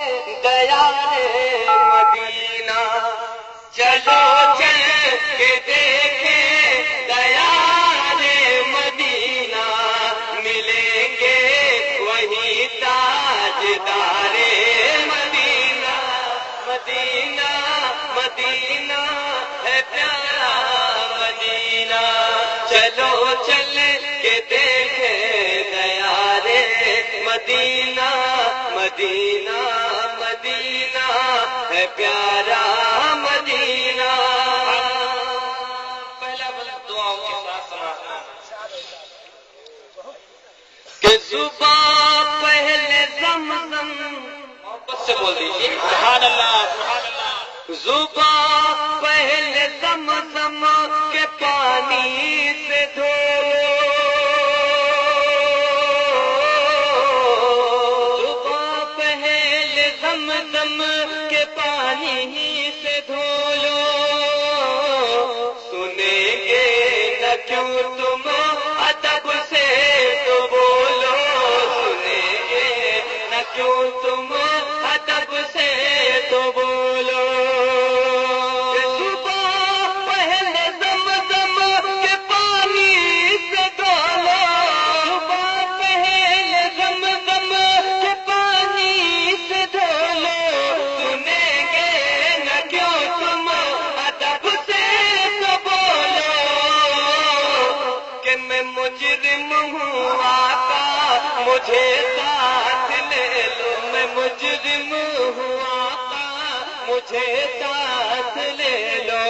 دیا مدینہ چلو چل کے دیکھیں دیا مدینہ ملیں گے وہی تاجدار مدینہ مدینہ مدینہ ہے پیارا مدینہ چلو چل کے دیکھیں دیا مدینہ مدینہ مدینہ ہے پیارا مدینہ پہلا دعاؤں کے ساتھ سنا کہ زبان پہلے زمزم محبت سے بول دیجیے سبحان اللہ سبحان اللہ زبان پہلے زمزم کے پانی سے دھو کے پانی سے دھو لو سنیں گے نہ کیوں تم ادب سے تو بولو سنیں گے نہ کیوں تم ادب سے تو بولو صبح پہلے زمزم کے پانی سے دھو لو صبح پہلے زمزم کے پانی سے دھو لو مجرم ہوں آقا مجھے ساتھ لے لو میں مجرم ہوں آقا مجھے ساتھ لے لو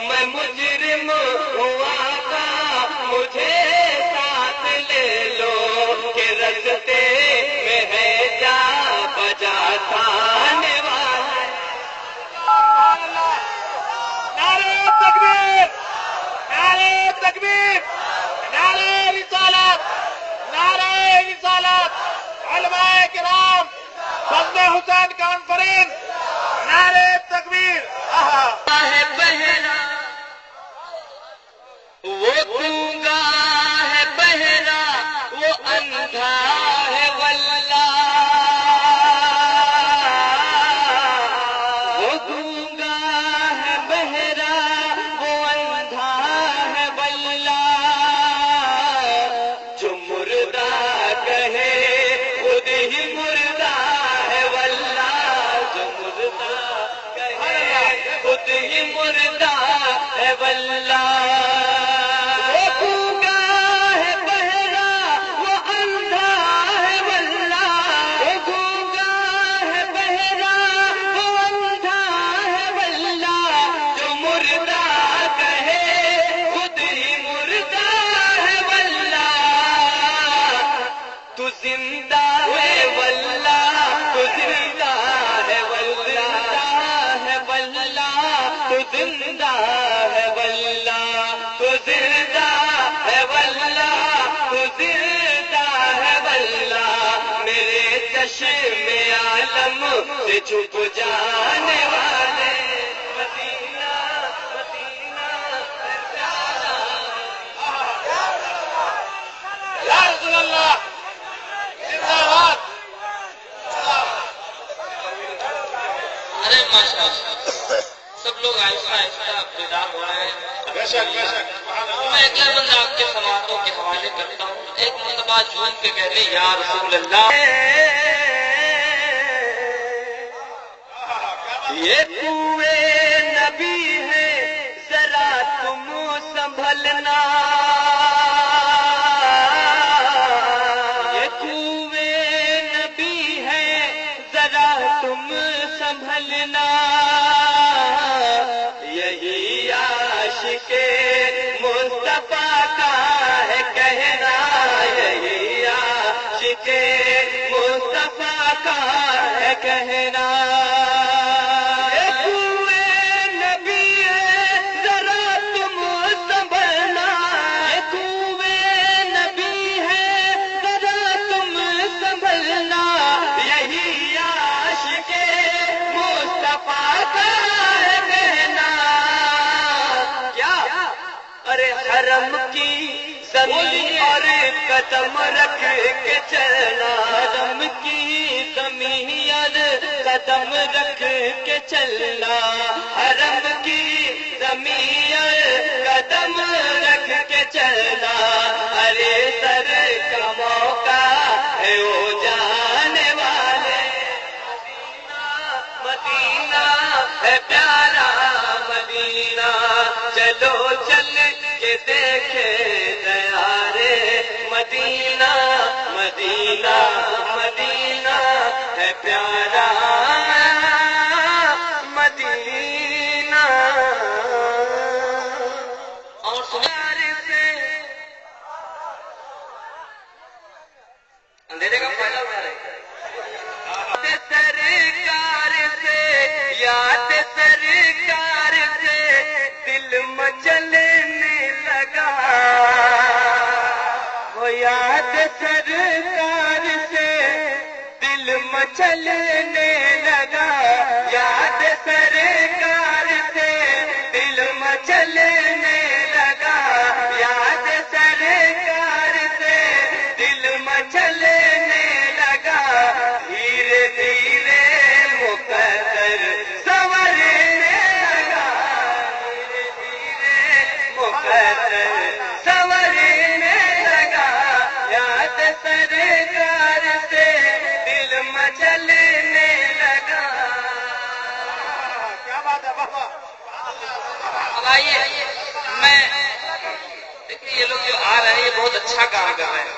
میں مجرم ہوں آقا مجھے ساتھ لے لو کہ رستے میں ہے جا بجا تھانے والا نعرہ تکبیر نعرہ تکبیر نعرہ رسالت نعرہ رسالت علماء کرام فضل حسین کانفرنس نعرہ تکبیر ہے بہرا وہ گونگا ہے بہرا وہ اندھا ہے واللہ وہ گونگا ہے بہرا وہ اندھا ہے واللہ خود ہی مردہ ہے واللہ وہ گونگا ہے بہرا وہ اندھا ہے واللہ وہ گونگا ہے بہرا وہ اندھا ہے واللہ جو مردہ کہے خود ہی مردہ ہے واللہ تو زندہ ہے واللہ تو زندہ ہے واللہ تو زندہ ہے واللہ تو زندہ ہے واللہ تو زندہ ہے واللہ میرے چشم عالم سے چھپ جانے والے مدینہ مدینہ یا رسول اللہ زندہ باد ارے ماشاءاللہ سب لوگ آہستہ آہستہ بیدار ہو رہے ہیں بے شک بے شک میں اگلا بندہ آپ کے سماعتوں کے حوالے کرتا ہوں ایک مرتبہ جھوم کے کہتے ہیں یا رسول اللہ یہ کوئے نبی ہے ذرا تم سنبھلنا یہ کوئے نبی ہے ذرا تم سنبھلنا یہی عاشق مصطفیٰ کا ہے کہنا یہی عاشق مصطفیٰ کا ہے کہنا حرم کی زمین اور قدم رکھ کے چلنا، حرم کی زمین اور قدم رکھ کے چلنا، حرم کی زمین اور قدم رکھ کے چلنا، ارے سر کا موقع ہے وہ جانے والے، مدینہ ہے پیارا مدینہ، چلو چل کے دیکھے دیارے مدینہ، مدینہ مدینہ ہے پیارا مدینہ۔ اور سنارے سے اندھیرے کا فائدہ ہو رہا ہے، سرکار سے یاد سرکار سے دل مچلنے لگا، وہ یاد سرکار سے دل مچلنے لگا، یاد سرکار سے دل مچلنے لگا، یاد سرکار سے دل مچلنے لگا، دھیرے دھیرے مقدر سنورنے لگا، دھیرے دھیرے مقدر سنورنے لگا، یاد سرکار سے دل مچلنے لگا۔ کیا بات ہے بابا! اب آئیے میں دیکھیے یہ لوگ جو آ رہے ہیں یہ بہت اچھا کام کر رہے ہیں،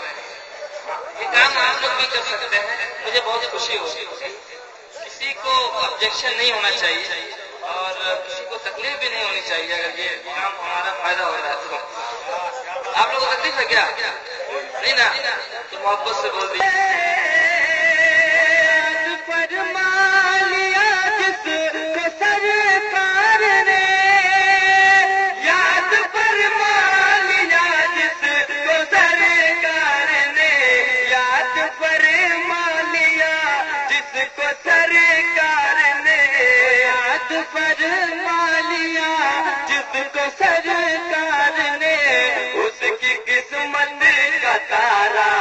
یہ کام آپ لوگ بھی کر سکتے ہیں، مجھے بہت خوشی ہوگی، کسی کو آبجیکشن نہیں ہونا چاہیے اور کسی کو تکلیف بھی نہیں ہونی چاہیے اگر یہ کام ہمارا فائدہ ہو رہا ہے تو۔ آپ لوگوں کو تکلیف ہے کیا؟ نہیں نا؟ تو محبت سے بول دیجیے۔ سرکار نے یاد فرما لیا جس کو سرکار نے، اس کی قسمت کا تارا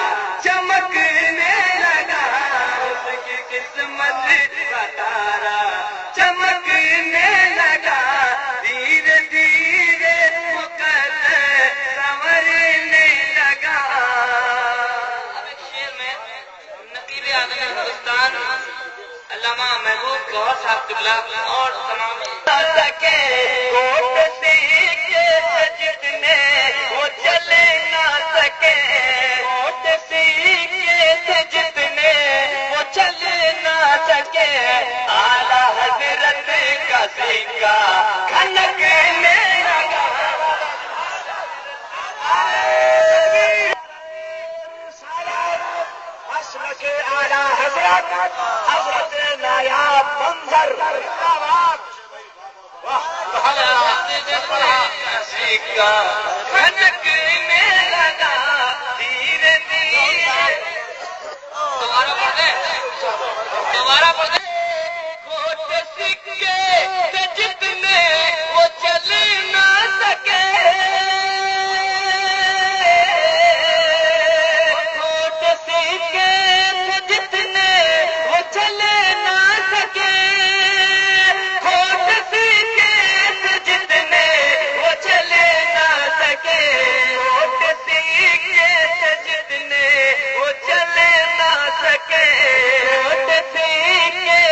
چمکنے لگا، اس کی قسمت کا تارا چمکنے لگا، دھیرے دھیرے مقدر سنورنے لگا۔ اب ایک شعر میں نقیب اعظم ہندوستان علامہ محبوب گوہر صاحب قبلہ اور تمام سکے کوٹ سیکھے جتنے وہ چلے نہ سکے، کوٹ سیکھے جتنے وہ چلے نہ سکے، اعلیٰ حضرت کا سکہ کھنکنے لگا۔ اعلیٰ حضرت حضرت نایاب منظر سکہ کھنکنے لگا، دھیرے دھیرے دوبارہ پڑھ دیں، دوبارہ پڑھ دیں۔ کوٹ سکے سے جتنے وہ چل نہ سکے، کوٹ سکے سے جتنے وہ چل نہ سکے، کوٹ سکے سے جتنے وہ چل نہ سکے، کوٹ سکے سے جتنے وہ چل نہ سکے، کوٹ سکے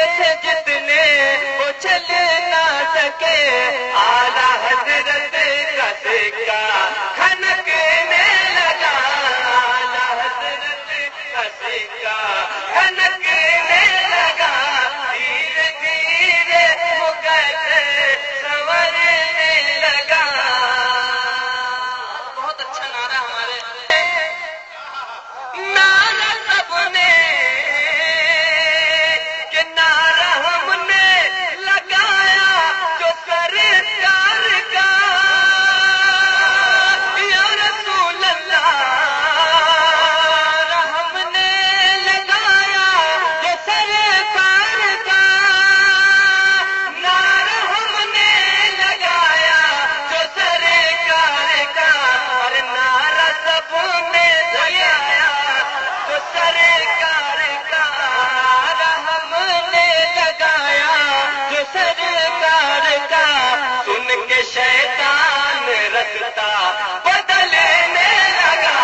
رستہ بدلنے لگا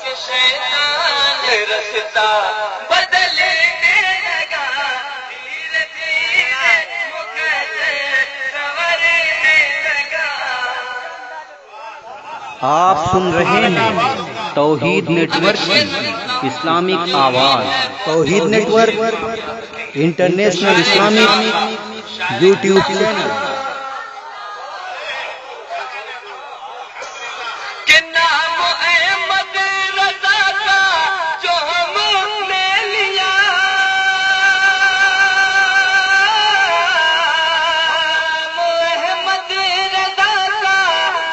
کہ شیطان رستہ بدلنے لگا دھیرے دھیرے مقدر سنورنے لگا. آپ سن رہے ہیں توحید نیٹ ورک کی اسلامک آواز. Tawheed network international Islamic YouTube channel. کہ نام احمد رضا کا جو ہم نے لیا احمد رضا کا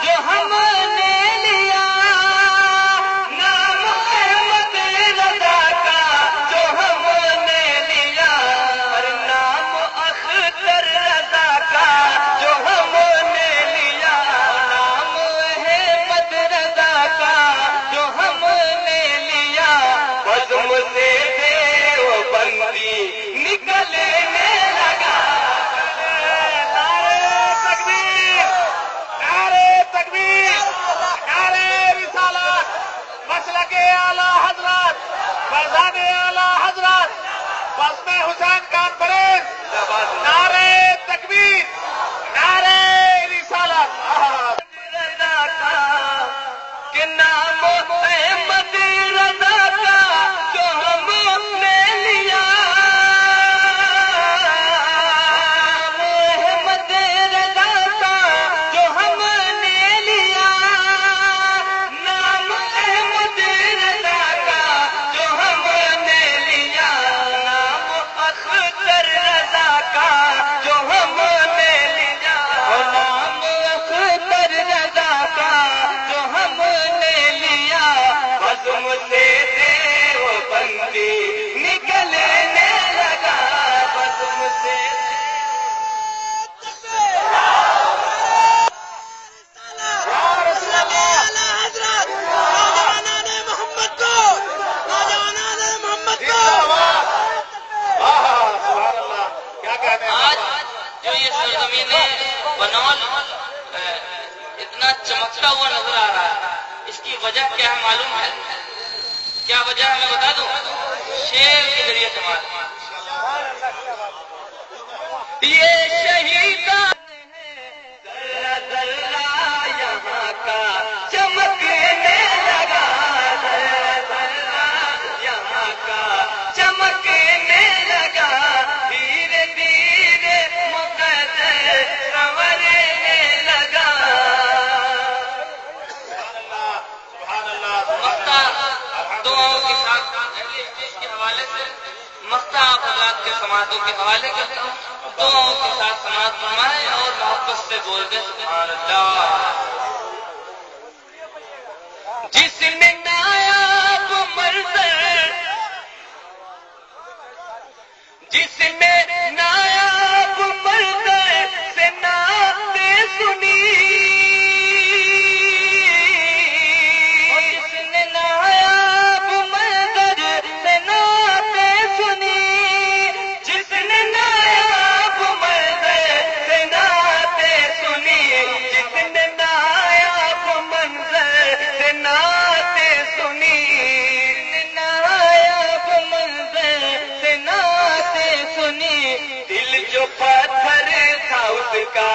جو ہم نے لیا نام احمد رضا کا جو ہم نے لیا اور نام اختر رضا کا جو ہم نے لیا نام احمد رضا کا جو ہم نے لیا بزم سے دیوبندی نکلنے لگا. نعرہ تکبیر نعرہ تکبیر نعرہ رسالت مسلک اعلی حضرت فیضان اعلی حضرت بزم حسین کانفرنس نعرہ تکبیر نعرہ رسالت. رضا کا کہ نام احمد رضا کا جو ہم نے لیا احمد رضا کا جو ہم نے لیا نام احمد رضا کا جو ہم نے لیا نام اختر رضا کا جو ہم نے لیا نام اختر رضا کا جو ہم نے لیا بزم سے دیوبندی نکلنے لگا بزم سے آج جو یہ سرزمین بنول اتنا چمکتا ہوا نظر آ رہا ہے اس کی وجہ کیا ہے معلوم ہے؟ کیا وجہ ہے میں بتا دوں؟ شیر کے ذریعے سماج یہ شہیدان ذرہ ذرہ یہاں کا چمکنے لگا ذرہ ذرہ یہاں کا چمکنے لگا دھیرے دھیرے مقدر سنورنے لگا. مختہ دعاؤں کے ساتھ اہل اسٹیج کے حوالے سے مختہ آپ حضرات کے سماعتوں کے حوالے کرتے ہیں. دعاؤں کے ساتھ سماعت فرمائیں اور محبت سے بول دیں سبحان اللہ. جس نے نایاب منظر جس نے نایاب منظر سے نعتیں سنی جس نے نایاب منظر سے نعتیں سنی جس نے نایاب منظر سے نعتیں سنی جس نے نایاب منظر سے نعتیں سنی نایاب منظر سے نعتیں سنی دل جو پتھر تھا اس کا